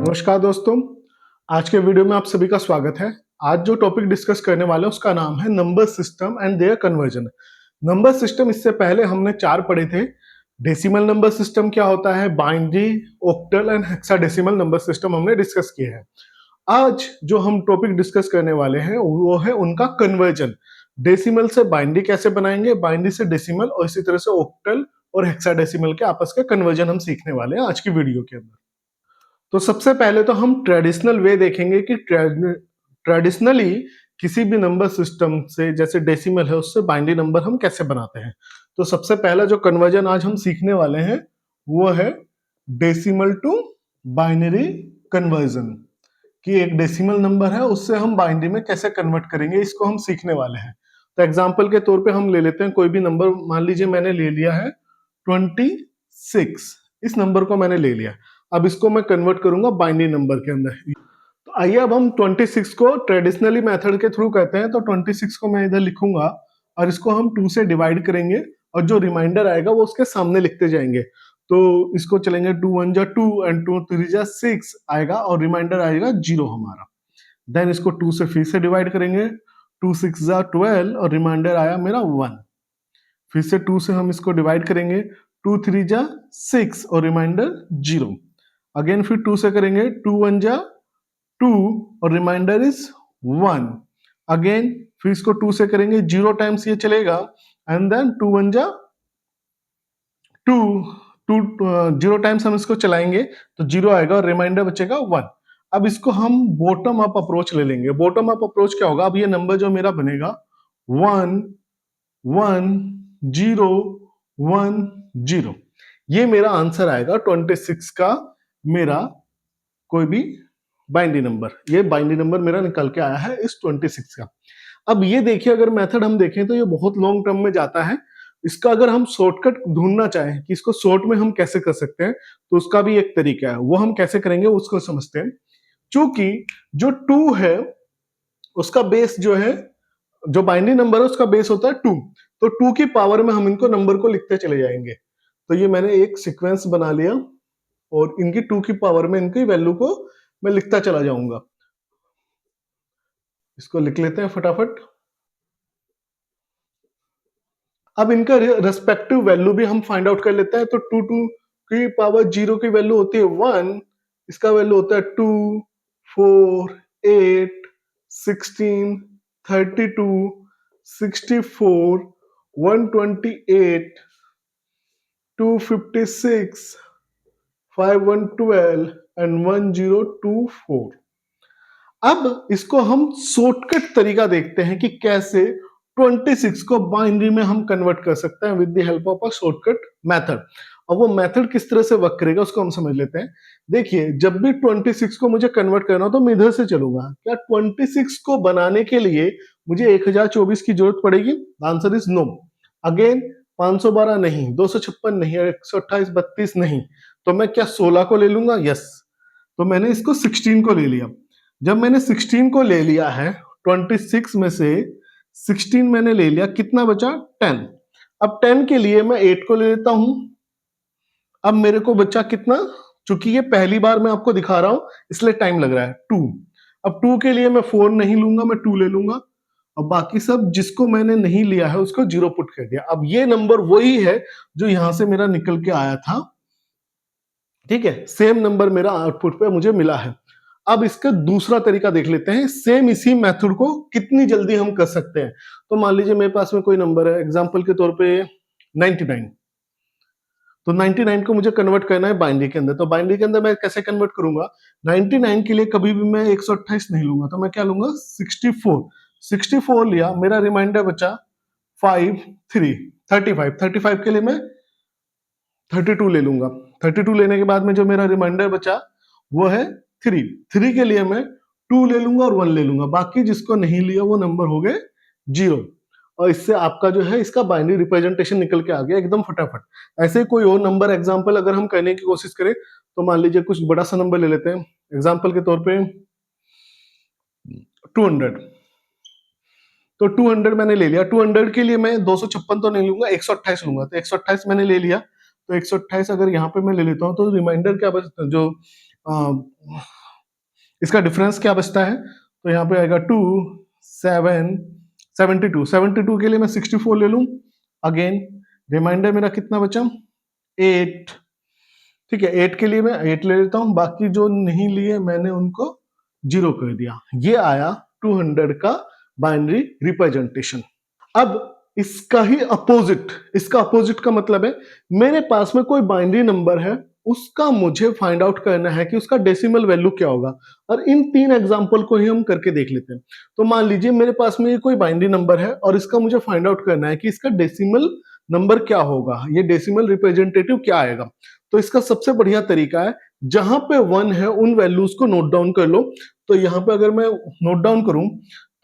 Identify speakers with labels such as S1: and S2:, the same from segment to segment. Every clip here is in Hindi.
S1: नमस्कार दोस्तों, आज के वीडियो में आप सभी का स्वागत है। आज जो टॉपिक डिस्कस करने वाले हैं उसका नाम है number system and their conversion. Number system इससे पहले हमने 4 पढ़े थे। डेसिमल नंबर सिस्टम क्या होता है, binary, octal and hexadecimal number system हमने डिस्कस किए हैं। आज जो हम टॉपिक डिस्कस करने वाले हैं वो है उनका कन्वर्जन। डेसिमल से बाइनरी कैसे बनाएंगे, बाइनरी से डेसिमल और इसी तरह से ऑक्टल और हेक्साडेसिमल के आपस का कन्वर्जन हम सीखने वाले हैं आज की वीडियो के अंदर। तो सबसे पहले तो हम ट्रेडिशनल वे देखेंगे कि ट्रेडिशनली किसी भी नंबर सिस्टम से, जैसे डेसिमल है, उससे बाइनरी नंबर हम कैसे बनाते हैं। तो सबसे पहला जो कन्वर्जन आज हम सीखने वाले हैं वो है डेसिमल टू बाइनरी कन्वर्जन, कि एक डेसिमल नंबर है उससे हम बाइनरी में कैसे कन्वर्ट करेंगे, इसको हम सीखने वाले हैं। तो एग्जांपल के तौर पे हम ले लेते हैं कोई भी नंबर। मान लीजिए मैंने ले लिया है 26, इस नंबर को मैंने ले लिया। अब इसको मैं कन्वर्ट करूंगा बाइनरी नंबर के अंदर। तो आइए अब हम 26 को ट्रेडिशनली मेथड के थ्रू कहते हैं, तो 26 को मैं इधर लिखूंगा और इसको हम 2 से डिवाइड करेंगे और जो रिमाइंडर आएगा वो उसके सामने लिखते जाएंगे। तो इसको चलेंगे 2 1 जा 2 एंड 2 3 जा 6 आएगा और रिमाइंडर आएगा 0 हमारा। देन इसको 2 से फिर से डिवाइड करेंगे, 2 6 जा 12 और रिमाइंडर आया मेरा 1। फिर से 2 से हम इसको डिवाइड करेंगे, 2 3 जा 6 और रिमाइंडर 0। अगेन फिर 2 से करेंगे, 2 1 जा 2 और रिमाइंडर इज 1। अगेन फिर इसको 2 से करेंगे, 0 टाइम्स ये चलेगा एंड देन 2 1 जा 2, 0 टाइम्स हम इसको चलाएंगे तो 0 आएगा और रिमाइंडर बचेगा 1। अब इसको हम बॉटम अप अप्रोच ले लेंगे। बॉटम अप अप्रोच क्या होगा, अब ये नंबर जो मेरा बनेगा 1 1 0 1 0, ये मेरा आंसर आएगा 26 का। मेरा कोई भी बाइनरी नंबर, ये बाइनरी नंबर मेरा निकल के आया है इस 26 का। अब ये देखिए, अगर मेथड हम देखें तो ये बहुत लॉन्ग टर्म में जाता है। इसका अगर हम शॉर्टकट ढूंढना चाहें कि इसको शॉर्ट में हम कैसे कर सकते हैं, तो उसका भी एक तरीका है, वो हम कैसे करेंगे उसको समझते हैं। चूंकि जो 2 है उसका बेस जो है, जो बाइनरी नंबर है उसका बेस होता है 2, तो 2 की पावर में हम इनको नंबर को लिखते चले जाएंगे। तो ये मैंने एक सीक्वेंस बना लिया और इनकी 2 की पावर में इनकी वैल्यू को मैं लिखता चला जाऊंगा। इसको लिख लेते हैं फटाफट। अब इनका रेस्पेक्टिव वैल्यू भी हम फाइंड आउट कर लेते हैं। तो 2 की पावर 0 की वैल्यू होती है 1, इसका वैल्यू होता है 2 4 8 16 32 64 128 256 5112 एंड 1024। अब इसको हम शॉर्टकट तरीका देखते हैं कि कैसे 26 को बाइनरी में हम कन्वर्ट कर सकते हैं with the help of a shortcut method. और वो मेथड किस तरह से वर्क करेगा उसको हम समझ लेते हैं। देखिए, जब भी 26 को मुझे कन्वर्ट करना हो तो मैं इधर से चलूंगा। क्या 26 को बनाने के लिए मुझे 1024 की जरूरत पड़ेगी? Answer is no. अगेन 512 नहीं, 256 नहीं, 128 32 नहीं, तो मैं क्या 16 को ले लूंगा? यस। तो मैंने इसको 16 को ले लिया। जब मैंने 16 को ले लिया है, 26 में से 16 मैंने ले लिया, कितना बचा? 10। अब 10 के लिए मैं 8 को ले लेता हूं। अब मेरे को बचा कितना? चूंकि ये पहली बार मैं आपको दिखा रहा हूं इसलिए टाइम लग रहा है, 2। अब 2 के लिए मैं 4 नहीं लूंगा, मैं 2 ले लूंगा। और बाकी सब जिसको मैंने नहीं लिया है उसको 0 पुट कर दिया। अब ये नंबर वही है जो यहां से मेरा निकल के आया था। ठीक है, सेम नंबर मेरा आउटपुट पे मुझे मिला है। अब इसका दूसरा तरीका देख लेते हैं, सेम इसी मेथड को कितनी जल्दी हम कर सकते हैं। तो मान लीजिए मेरे पास में कोई नंबर है, एग्जांपल के तौर पे 99। तो 99 को मुझे कन्वर्ट करना है बाइनरी के अंदर। तो बाइनरी के अंदर मैं कैसे कन्वर्ट करूंगा? 99 के लिए कभी भी मैं 128 नहीं लूंगा, तो मैं क्या लूंगा? 64। 64 लिया, मेरा रिमाइंडर बचा 5 3 35। 35 के लिए मैं 32 ले लूंगा। 32 लेने के बाद में जो मेरा रिमाइंडर बचा वो है 3। 3 के लिए मैं 2 ले लूंगा और 1 ले लूंगा। बाकी जिसको नहीं लिया वो नंबर हो गए 0। और इससे आपका जो है इसका बाइनरी रिप्रेजेंटेशन निकल के आ गया एकदम फटाफट। ऐसे कोई और नंबर एग्जांपल अगर हम करने की कोशिश करें तो मान लीजिए कुछ बड़ा सा नंबर ले लेते हैं, एग्जांपल के तौर पे 200। तो 200 मैंने ले लिया। 200 के लिए मैं 256 तो नहीं लूंगा, 128 लूंगा। तो 128 मैंने ले लिया। तो 128 अगर यहाँ पे मैं ले लेता हूँ तो रिमाइंडर क्या बचता, जो इसका डिफरेंस क्या बचता है, तो यहाँ पे आएगा 2 7 72, 72 के लिए मैं 64 ले लूं। अगेन रिमाइंडर मेरा कितना बचा, 8। ठीक है, 8 के लिए मैं 8 ले लेता हूं, बाकी जो नहीं लिए मैंने उनको 0 कर दिया। ये आया 200 का बाइनरी रिप्रेजेंटेशन। अब इसका अपोजिट का मतलब है मेरे पास में कोई बाइनरी नंबर है, उसका मुझे फाइंड आउट करना है कि उसका डेसिमल वैल्यू क्या होगा। और इन 3 एग्जांपल को ही हम करके देख लेते हैं। तो मान लीजिए मेरे पास में ये कोई बाइनरी नंबर है और इसका मुझे फाइंड आउट करना है कि इसका डेसिमल नंबर क्या होगा, ये डेसिमल रिप्रेजेंटेटिव क्या आएगा। तो इसका सबसे बढ़िया तरीका है, जहां पे 1 है उन वैल्यूज को नोट डाउन कर लो। तो यहाँ पे अगर मैं नोट डाउन करूं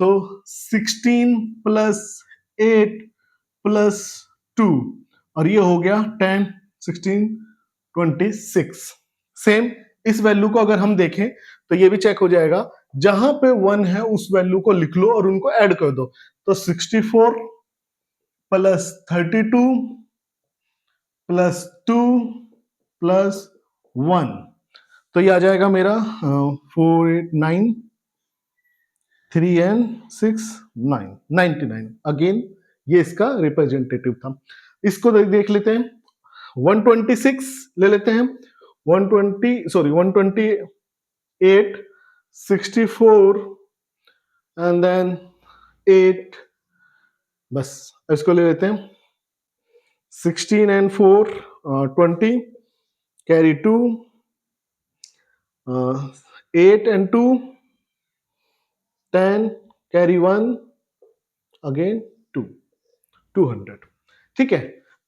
S1: तो 16 प्लस 8 प्लस 2 और ये हो गया 10 16 26। सेम इस वैल्यू को अगर हम देखें तो ये भी चेक हो जाएगा, जहां पे 1 है उस वैल्यू को लिख लो और उनको ऐड कर दो। तो 64 प्लस 32 प्लस 2 प्लस 1, तो ये आ जाएगा मेरा 4 8 9 3 एंड 6 9 99। अगेन ये इसका रिप्रेजेंटेटिव था। इसको देख लेते हैं, 126 ले लेते हैं, 128 64 एंड देन 8, बस इसको ले लेते हैं। 16 and 4 20, carry 2, 8 and 2 10, carry 1, again 2 200। ठीक है,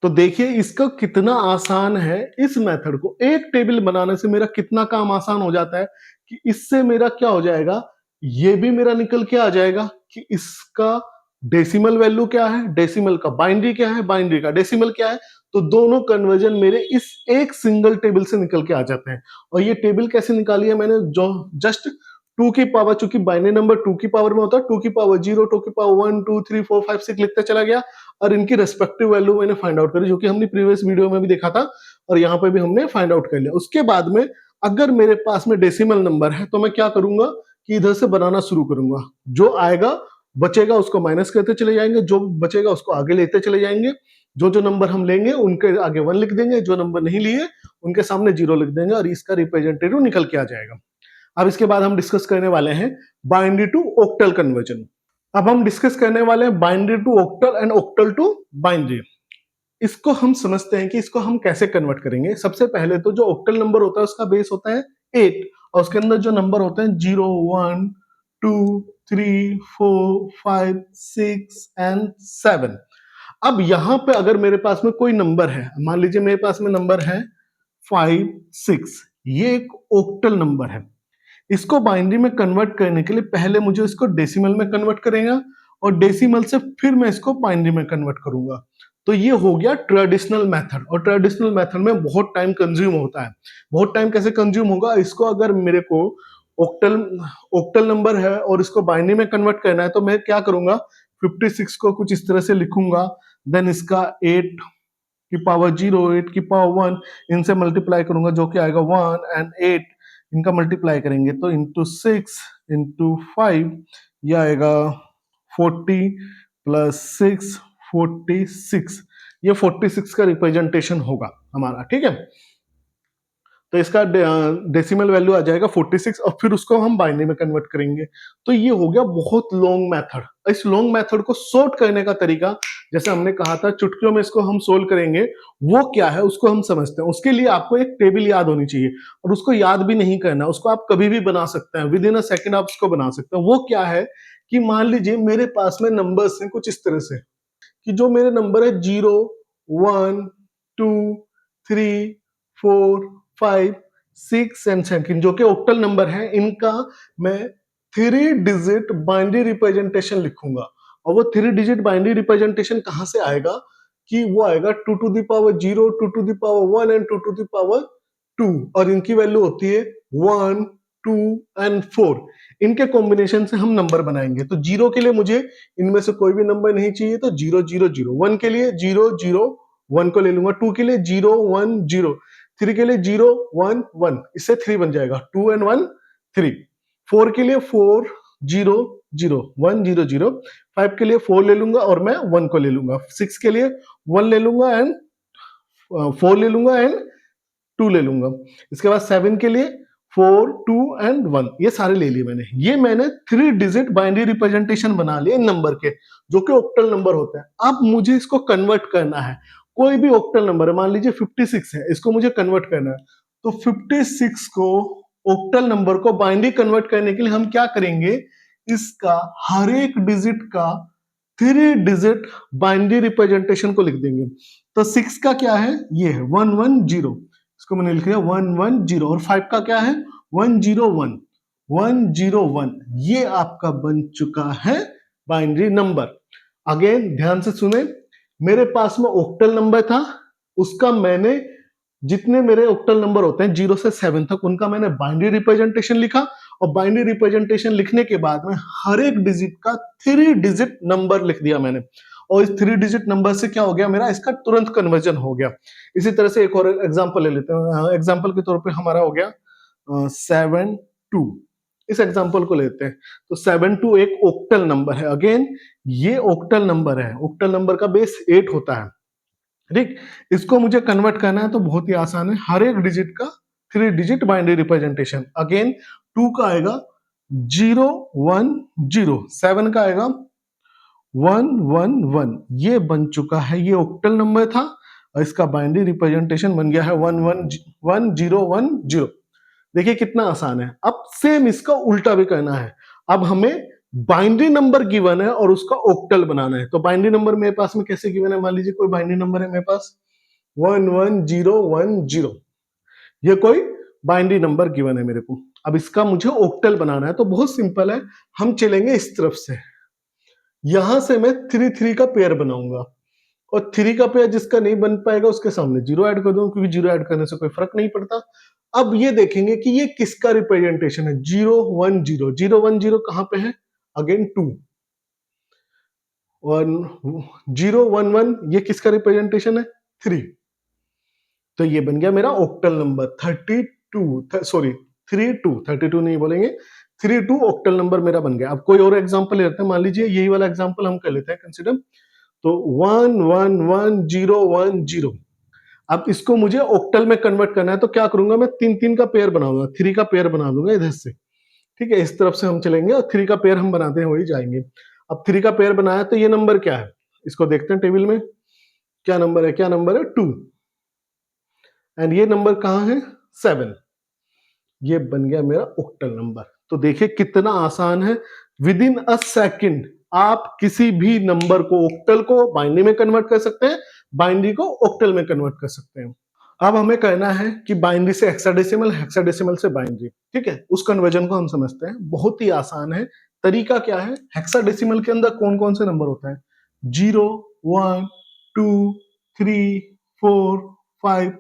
S1: तो देखिए इसका कितना आसान है। इस मेथड को एक टेबल बनाने से मेरा कितना काम आसान हो जाता है कि इससे मेरा क्या हो जाएगा, ये भी मेरा निकल के आ जाएगा कि इसका डेसिमल वैल्यू क्या है, डेसिमल का बाइनरी क्या है, बाइनरी का डेसिमल क्या है। तो दोनों कन्वर्जन मेरे इस एक सिंगल टेबल से निकल के आ जाते हैं। और ये टेबल कैसे निकाली है मैंने, जो जस्ट 2 की पावर, चूंकि बाइनरी नंबर 2 की पावर में होता है, 2 की पावर 0, 2 की पावर 1 2 3 4 5 6 लिखता चला गया और इनकी रेस्पेक्टिव वैल्यू मैंने फाइंड आउट करी, जो कि हमने प्रीवियस वीडियो में भी देखा था और यहाँ पे भी हमने फाइंड आउट कर लिया। उसके बाद में अगर मेरे पास में डेसिमल नंबर है तो मैं क्या करूंगा कि इधर से बनाना शुरू करूंगा। जो आएगा बचेगा उसको माइनस करते चले जाएंगे, जो बचेगा उसको आगे लेते चले जाएंगे। जो जो नंबर हम लेंगे उनके आगे 1 लिख देंगे, जो नंबर नहीं लिए उनके सामने 0 लिख देंगे और इसका रिप्रेजेंटेटिव निकल के आ जाएगा। अब इसके बाद हम डिस्कस करने वाले हैं बाइनरी टू ऑक्टल कन्वर्जन। अब हम डिस्कस करने वाले हैं binary to octal and octal to binary. इसको हम समझते हैं कि इसको हम कैसे कन्वर्ट करेंगे। सबसे पहले तो जो ऑक्टल नंबर होता है उसका बेस होता है 8 और उसके अंदर जो नंबर होते हैं 0 1 2 3 4 5 6 एंड 7। अब यहां पे अगर मेरे पास में कोई नंबर है, मान लीजिए मेरे पास में नंबर है 5 6, ये एक ऑक्टल नंबर है। इसको बाइनरी में कन्वर्ट करने के लिए पहले मुझे इसको डेसिमल में कन्वर्ट करेगा और डेसिमल से फिर मैं इसको बाइनरी में कन्वर्ट करूंगा। तो ये हो गया ट्रेडिशनल मेथड और ट्रेडिशनल मेथड में बहुत टाइम कंज्यूम होता है। बहुत टाइम कैसे कंज्यूम होगा, इसको अगर मेरे को ऑक्टल नंबर है और इसको बाइनरी में कन्वर्ट करना है तो मैं क्या करूंगा, 56 को कुछ इस तरह से लिखूंगा, देन इसका 8 की पावर 0 8 की पावर 1 इनसे मल्टीप्लाई करूंगा जो कि आएगा 1 एंड 8 इनका मल्टीप्लाई करेंगे तो इंटू 6 इंटू 5 यह आएगा 40 प्लस 6 46। ये 46 का रिप्रेजेंटेशन होगा हमारा। ठीक है, तो इसका डेसिमल वैल्यू आ जाएगा 46 और फिर उसको हम बाइनरी में कन्वर्ट करेंगे। तो ये हो गया बहुत लॉन्ग मेथड। इस लॉन्ग मेथड को सॉर्ट करने का तरीका, जैसे हमने कहा था चुटकियों में इसको हम सोल्व करेंगे, वो क्या है उसको हम समझते हैं। उसके लिए आपको एक टेबल याद होनी चाहिए और उसको याद भी नहीं करना, उसको आप कभी भी बना सकते हैं, विद इन अ सेकेंड आप उसको बना सकते हैं। वो क्या है कि मान लीजिए मेरे पास में नंबर्स हैं कुछ इस तरह से कि जो मेरे नंबर है 0 1 2 3 4 5 6 एंड 7 जो कि ऑक्टल नंबर है, इनका मैं 3 डिजिट बाइनरी रिप्रेजेंटेशन लिखूंगा। और वो 3 डिजिट बाइनरी रिप्रेजेंटेशन कहां से आएगा कि वो आएगा 2 to the power 0 2 to the power 1 and 2 to the power 2 और इनकी वैल्यू होती है 1 2 एंड 4। इनके कॉम्बिनेशन से हम नंबर बनाएंगे। तो 0 के लिए मुझे इनमें से कोई भी नंबर नहीं चाहिए तो 0 0 0, 1 के लिए 0 0 1 को ले लूंगा, 2 के लिए 0 1 0, 3 के लिए 0 1 1, इससे 3 बन जाएगा, 2 and 1 3। 4 के लिए 4 0 0 1 0 0। 5 के लिए 4 ले लूंगा और मैं 1 को ले लूंगा। 6 के लिए 1 ले लूंगा एंड 4 ले लूंगा एंड 2 ले लूंगा। इसके बाद 7 के लिए 4 2 एंड 1, ये सारे ले लिए मैंने। ये मैंने 3 डिजिट बाइनरी रिप्रेजेंटेशन बना लिए इन नंबर के, जो कि ऑक्टल नंबर होते हैं। अब मुझे इसको कन्वर्ट करना है। कोई भी ऑक्टल नंबर है, मान लीजिए 56 है, इसको मुझे कन्वर्ट करना है। तो 56 को ऑक्टल नंबर को बाइनरी कन्वर्ट करने के लिए हम क्या करेंगे, इसका हर एक डिजिट का 3 डिजिट बाइनरी रिप्रेजेंटेशन को लिख देंगे। तो 6 का क्या है, ये है 110, इसको मैंने लिख दिया 110। और 5 का क्या है 101 101। ये आपका बन चुका है बाइनरी नंबर। अगेन ध्यान से सुने, मेरे पास में ऑक्टल नंबर था, उसका मैंने जितने मेरे ऑक्टल नंबर होते हैं 0 से 7 तक, उनका मैंने बाइनरी रिप्रेजेंटेशन लिखा। और बाइनरी रिप्रेजेंटेशन लिखने के बाद में हर एक डिजिट का 3 डिजिट नंबर लिख दिया मैंने। और इस 3 डिजिट नंबर से क्या हो गया मेरा, इसका तुरंत कन्वर्जन हो गया। इसी तरह से एक और एग्जांपल ले लेते हैं। एग्जांपल के तौर पे हमारा हो गया 7 2। इस एग्जांपल को लेते हैं। तो 7 2 एक ऑक्टल नंबर है। अगेन ये ऑक्टल नंबर है, ऑक्टल नंबर का बेस 8 होता है, ठीक। इसको मुझे कन्वर्ट करना है तो बहुत ही आसान है। हर एक डिजिट का 3 डिजिट बाइनरी रिप्रेजेंटेशन। अगेन 2 का आएगा 0 1 0, 7 का आएगा 1 1 1। ये बन चुका है, ये ऑक्टल नंबर था और इसका बाइनरी रिप्रेजेंटेशन बन गया है 1 1 1 0 1 0। देखिए कितना आसान है। अब सेम इसका उल्टा भी करना है। अब हमें बाइनरी नंबर गिवन है और उसका ऑक्टल बनाना है। तो बाइनरी नंबर मेरे पास में कैसे गिवन है, मान लीजिए कोई बाइनरी नंबर है मेरे पास 11010, ये कोई बाइनरी नंबर गिवन है मेरे को। अब इसका मुझे ऑक्टल बनाना है तो बहुत सिंपल है, हम चलेंगे इस तरफ से। यहां से मैं 3 3 का पेयर बनाऊंगा और 3 का पेयर जिसका नहीं बन पाएगा उसके सामने 0 ऐड कर दूंगा, क्योंकि 0 ऐड करने से कोई फर्क नहीं पड़ता। अब ये देखेंगे कि ये किसका रिप्रेजेंटेशन है। 0 1 0, 0 1 0 कहां पे है, अगेन 2 0 1 1, ये किसका रिप्रेजेंटेशन है 3। तो ये बन गया मेरा ऑक्टल नंबर 32, सॉरी 32, 32 नहीं बोलेंगे, 32 ऑक्टल नंबर मेरा बन गया। अब कोई और एग्जांपल लेते हैं, मान लीजिए यही वाला एग्जांपल हम कर लेते हैं कंसीडर। तो 1 1 1 0 1 0। अब इसको मुझे ऑक्टल में कन्वर्ट करना है तो क्या करूंगा, मैं 3 3 का पेयर बनाऊंगा, 3 का पेयर बना दूंगा इधर से, ठीक है। इस तरफ से हम चलेंगे और 3 का पेयर हम बनाते हैं वही जाएंगे। अब 3 का पेयर बनाया तो ये नंबर क्या है, इसको देखते हैं टेबल में क्या नंबर है, क्या नंबर है 2। एंड ये नंबर कहां है 7। ये बन गया मेरा ऑक्टल नंबर। तो देखिए कितना आसान है, विद इन अ सेकेंड आप किसी भी नंबर को ऑक्टल को बाइनरी में कन्वर्ट कर सकते हैं, बाइनरी को ऑक्टल में कन्वर्ट कर सकते हैं। अब हमें करना है कि बाइनरी से हेक्साडेसिमल, हेक्साडेसिमल से बाइनरी, ठीक है। उस कन्वर्जन को हम समझते हैं, बहुत ही आसान है। तरीका क्या है, हेक्साडेसिमल के अंदर कौन कौन से नंबर होते हैं, 0 1 2 3 4 5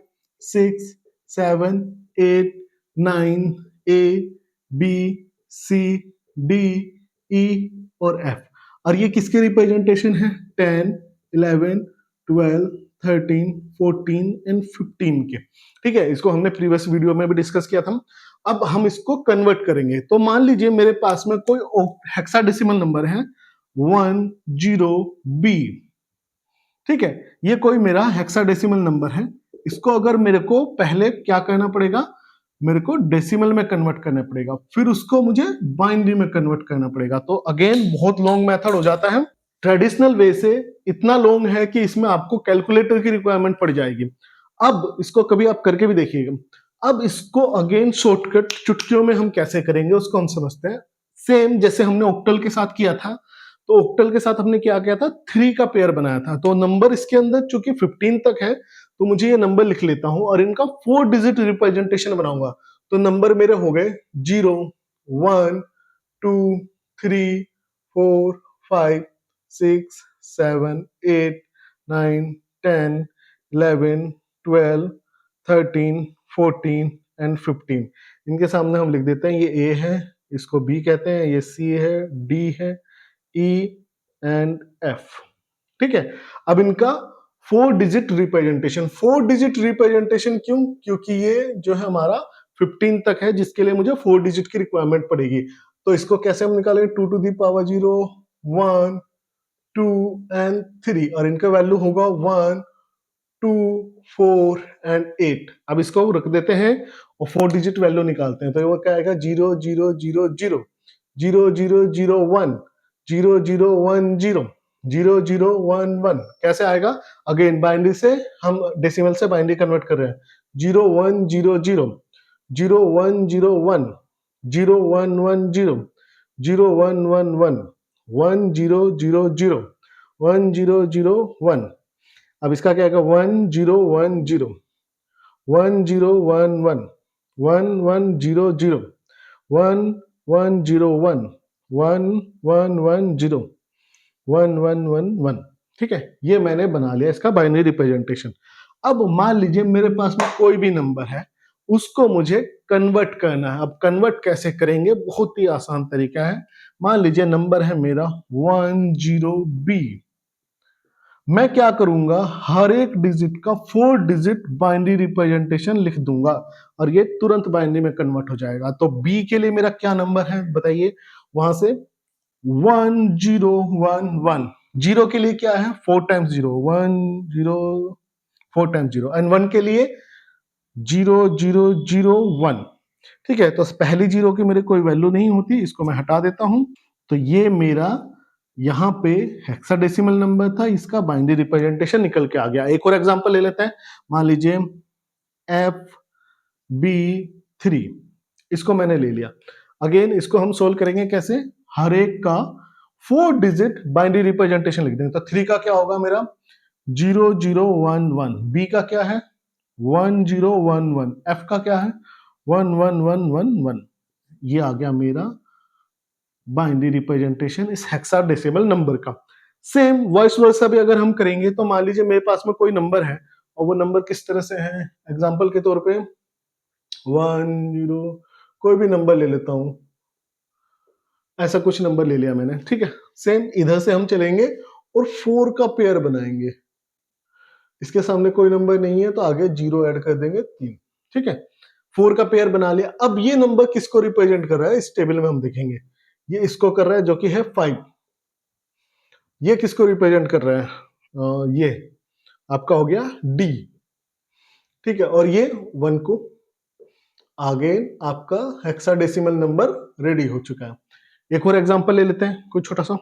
S1: 6 7 8 9 A B C D E और F। और ये किसके रिप्रेजेंटेशन है, 10 11 12 13 14 एंड 15 के, ठीक है। इसको हमने प्रीवियस वीडियो में भी डिस्कस किया था। अब हम इसको कन्वर्ट करेंगे। तो मान लीजिए मेरे पास में कोई हेक्साडेसिमल नंबर है 10B, ठीक है। ये कोई मेरा हेक्साडेसिमल नंबर है। इसको अगर मेरे को पहले क्या करना पड़ेगा, मेरे को डेसिमल में कन्वर्ट करना पड़ेगा, फिर उसको मुझे बाइनरी में कन्वर्ट करना पड़ेगा। तो अगेन बहुत लॉन्ग मेथड हो जाता है। ट्रेडिशनल वे से इतना लॉन्ग है कि इसमें आपको कैलकुलेटर की रिक्वायरमेंट पड़ जाएगी। अब इसको कभी आप करके भी देखिएगा। अब इसको अगेन शॉर्टकट चुटकियों में हम कैसे करेंगे उसको हम समझते हैं। सेम जैसे हमने ऑक्टल के साथ किया था, तो ऑक्टल के साथ हमने क्या किया था, 3 का पेयर बनाया था। तो नंबर इसके अंदर चूंकि 15 तक है तो मुझे ये नंबर लिख लेता हूं और इनका 4 डिजिट रिप्रेजेंटेशन बनाऊंगा। तो नंबर मेरे हो गए 0 1 2 3 4 5 6 7 8 9 10 11 12 13 14 एंड 15। इनके सामने हम लिख देते हैं, ये A है, इसको B कहते हैं, ये C है, D है, E एंड F, ठीक है। अब इनका 4 डिजिट रिप्रेजेंटेशन। 4 डिजिट रिप्रेजेंटेशन क्यों? क्योंकि ये जो है हमारा 15 तक है, जिसके लिए मुझे 4 डिजिट की रिक्वायरमेंट पड़ेगी। तो इसको कैसे हम निकालेंगे? 2 टू दी पावर 0, 1, 2 एंड 3, और इनका वैल्यू होगा 1, 2, 4 एंड 8। अब इसको रख देते हैं और 4 डिजिट वैल्यू निकालते हैं। तो वो क्या आएगा? 0 0 0 0, 0 0 0 1, 0 0 1 0, 0 0 1 1। कैसे आएगा? अगेन बाइनरी से हम डेसिमल से बाइनरी कन्वर्ट कर रहे हैं। 0 1 0 0, 0 1 0 1, 0 1 1 0, 0 1 1 1, 1 0 0 0, 1 0 0 1। अब इसका क्या आएगा? 1 0 1 0, 1 0 1 1, 1 1 0 0, 1 1 0 1, 1 1 1 0, 1 1 1 1। ठीक है, ये मैंने बना लिया इसका बाइनरी रिप्रेजेंटेशन। अब मान लीजिए मेरे पास में कोई भी नंबर है, उसको मुझे कन्वर्ट करना है। अब कन्वर्ट कैसे करेंगे? बहुत ही आसान तरीका है। मान लीजिए नंबर है मेरा 10B। मैं क्या करूंगा? हर एक डिजिट का 4 डिजिट बाइनरी रिप्रेजेंटेशन लिख दूंगा और ये तुरंत बाइनरी में कन्वर्ट हो जाएगा। तो बी के लिए मेरा क्या नंबर है बताइए? वहां से 1 0 1 1। जीरो के लिए क्या है? 4 टाइम्स 0, 1 0, 4 टाइम्स 0, एंड 1 के लिए 0 0 0 1। ठीक है, तो पहली जीरो की मेरे कोई वैल्यू नहीं होती, इसको मैं हटा देता हूं। तो ये मेरा यहाँ पे हेक्साडेसिमल नंबर था, इसका बाइनरी रिप्रेजेंटेशन निकल के आ गया। एक और एग्जांपल ले लेते हैं। मान लीजिए FB3, इसको मैंने ले लिया। अगेन इसको हम सोल्व करेंगे कैसे? हर एक का 4 डिजिट बाइनरी रिप्रेजेंटेशन लिख देंगे। तो 3 का क्या होगा मेरा? 0 0 1 1। बी का क्या है? 1 0 1 1। एफ का क्या है? 1 1 1 1 1। ये आ गया मेरा बाइनरी रिप्रेजेंटेशन इस हेक्साडेसिमल नंबर का। सेम वॉइस वर्सा भी अगर हम करेंगे, तो मान लीजिए मेरे पास में कोई नंबर है और वो नंबर किस तरह से है? एग्जांपल के तौर पे 1 0, कोई भी नंबर ले लेता हूं, ऐसा कुछ नंबर ले लिया मैंने। ठीक है, सेम इधर से हम चलेंगे और 4 का पेयर बनाएंगे। इसके सामने कोई नंबर नहीं है तो आगे 0 ऐड कर देंगे, 3। ठीक है, 4 का पेयर बना लिया। अब ये नंबर किसको रिप्रेजेंट कर रहा है? इस टेबल में हम देखेंगे ये इसको कर रहा है, जो कि है 5। ये किसको रिप्रेजेंट कर रहा है? ये आपका हो गया डी। ठीक है, और ये 1 को। आगे आपका हेक्साडेसिमल नंबर रेडी हो चुका है। एक और एग्जांपल ले लेते हैं, कोई छोटा सा।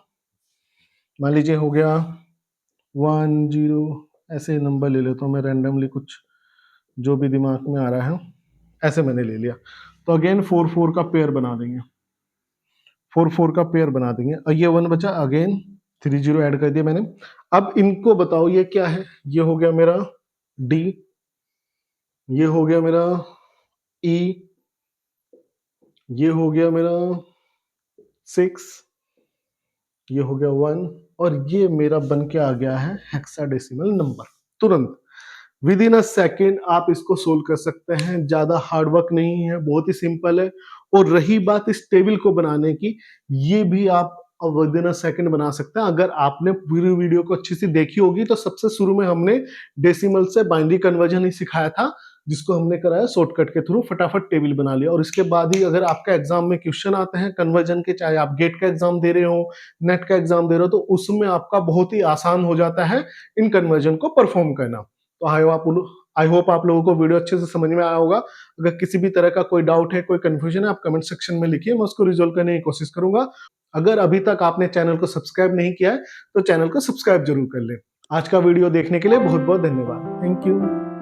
S1: मान लीजिए हो गया 1 0, ऐसे नंबर ले लेता हूं मैं रैंडमली, कुछ जो भी दिमाग में आ रहा है ऐसे मैंने ले लिया। तो अगेन 4 4 का पेयर बना देंगे, 4 4 का पेयर बना देंगे, और ये 1 बचा। अगेन 3 0 ऐड कर दिया मैंने। अब इनको बताओ ये क्या है? ये हो गया मेरा डी, ये हो गया मेरा ई, ये हो गया मेरा 6, ये हो गया 1, और ये मेरा बन के आ गया है हेक्साडेसिमल नंबर। तुरंत विद इन अ सेकेंड आप इसको सोल्व कर सकते हैं। ज्यादा हार्ड वर्क नहीं है, बहुत ही सिंपल है। और रही बात इस टेबल को बनाने की, ये भी आप विद इन अ सेकेंड बना सकते हैं। अगर आपने पूरी वीडियो को अच्छी सी देखी होगी तो सबसे शुरू में हमने डेसिमल से बाइनरी कन्वर्जन ही सिखाया था, जिसको हमने कराया शॉर्टकट के थ्रू, फटाफट टेबल बना लिया। और इसके बाद ही अगर आपका एग्जाम में क्वेश्चन आते हैं कन्वर्जन के, चाहे आप गेट का एग्जाम दे रहे हो, नेट का एग्जाम दे रहे हो, तो उसमें आपका बहुत ही आसान हो जाता है इन कन्वर्जन को परफॉर्म करना। तो आई होप आप लोगों को वीडियो अच्छे से समझ में आया होगा। अगर किसी भी तरह का कोई डाउट है, कोई कंफ्यूजन है, आप कमेंट सेक्शन में लिखिए, मैं उसको रिजोल्व करने की कोशिश करूंगा। अगर अभी तक आपने चैनल को सब्सक्राइब नहीं किया है तो चैनल को सब्सक्राइब जरूर कर लें। आज का वीडियो देखने के लिए बहुत बहुत धन्यवाद। Thank you.